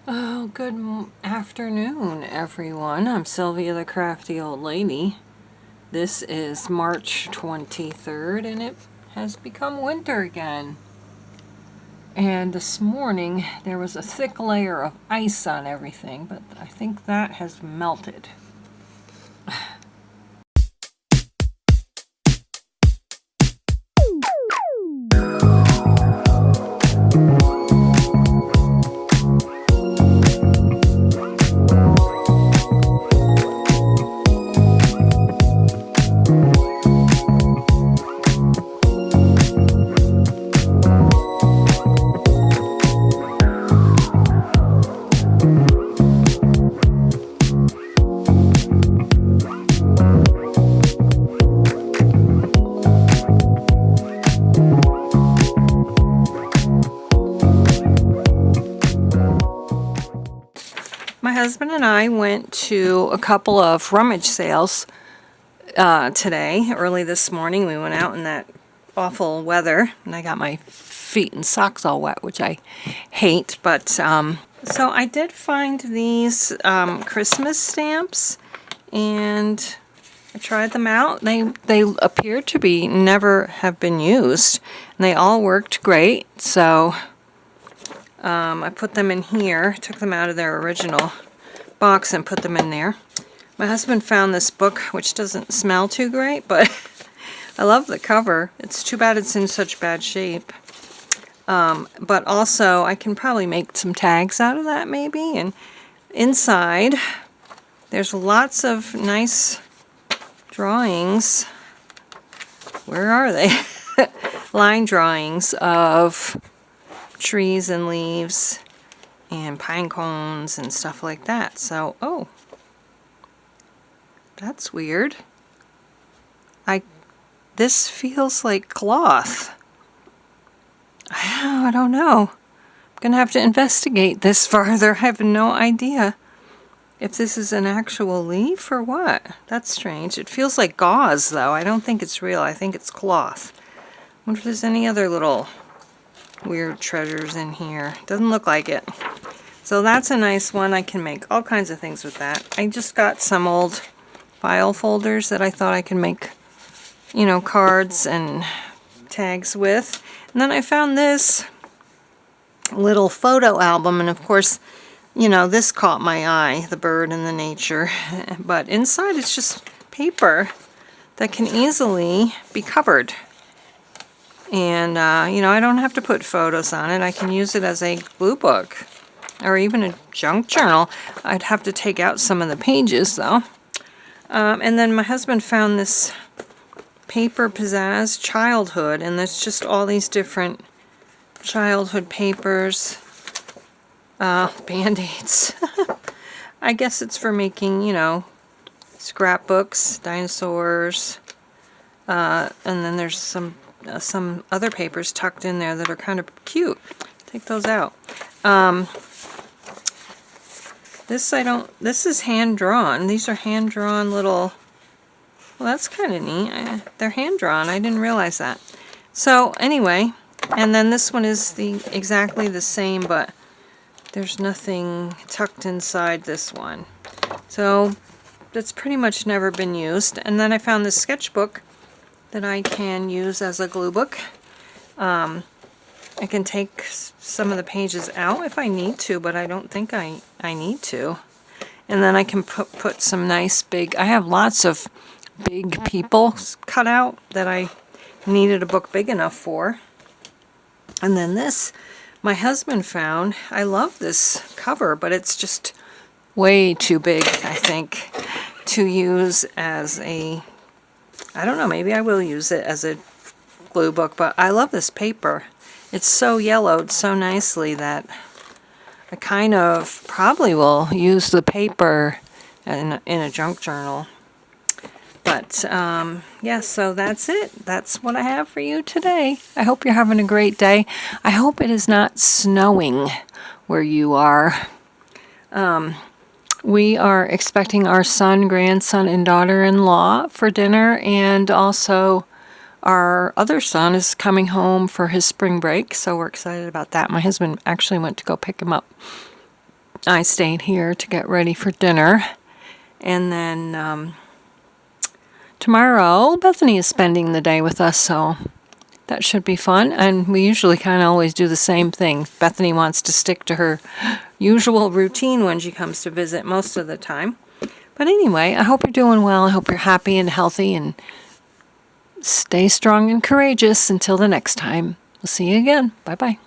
Oh, good afternoon, everyone. I'm Sylvia, the crafty old lady. This is March 23rd, and it has become winter again. And this morning, there was a thick layer of ice on everything, but I think that has melted. My husband and I went to a couple of Rummage sales today. Early this morning, we went out in that awful weather, and I got my feet and socks all wet, which I hate. But so I did find these Christmas stamps, and I tried them out. They appear to be never have been used, and they all worked great. So I put them in here, took them out of their original box and put them in there. My husband found this book, which doesn't smell too great, but I love the cover. It's too bad it's in such bad shape. But also, I can probably make some tags out of that maybe. And inside, there's lots of nice drawings. Where are they? Line drawings of trees and leaves and pine cones and stuff like that. So, oh, that's weird. This feels like cloth. I don't know. I'm gonna have to investigate this farther. I have no idea if this is an actual leaf or what. That's strange. It feels like gauze, though. I don't think it's real. I think it's cloth. I wonder if there's any other little weird treasures in here. Doesn't look like it. So that's a nice one. I can make all kinds of things with that. I just got some old file folders that I thought I could make, cards and tags with. And then I found this little photo album, and of course, this caught my eye, the bird and the nature. But inside it's just paper that can easily be covered. And, I don't have to put photos on it. I can use it as a glue book or even a junk journal. I'd have to take out some of the pages, though. And then my husband found this Paper Pizzazz Childhood, and there's just all these different childhood papers, Band-Aids. I guess it's for making, scrapbooks, dinosaurs, and then there's some other papers tucked in there that are kind of cute. Take those out. This is hand-drawn. These are hand-drawn little, well, that's kind of neat. They're hand-drawn. I didn't realize that. So, anyway, and then this one is exactly the same, but there's nothing tucked inside this one. So, that's pretty much never been used. And then I found this sketchbook that I can use as a glue book. I can take some of the pages out if I need to, but I don't think I need to. And then I can put some nice big, I have lots of big people cut out that I needed a book big enough for. And then this, my husband found. I love this cover, but it's just way too big, I think, to use as a, I don't know, maybe I will use it as a glue book, but I love this paper. It's so yellowed so nicely that I kind of probably will use the paper in a junk journal. But, yeah, so that's it. That's what I have for you today. I hope you're having a great day. I hope it is not snowing where you are. We are expecting our son, grandson, and daughter-in-law for dinner, and also our other son is coming home for his spring break, so we're excited about that. My husband actually went to go pick him up I stayed here to get ready for dinner. And then tomorrow, Bethany is spending the day with us, so that should be fun. And we usually kind of always do the same thing. Bethany wants to stick to her usual routine when she comes to visit most of the time. But anyway, I hope you're doing well. I hope you're happy and healthy, and stay strong and courageous until the next time. We'll see you again. Bye-bye.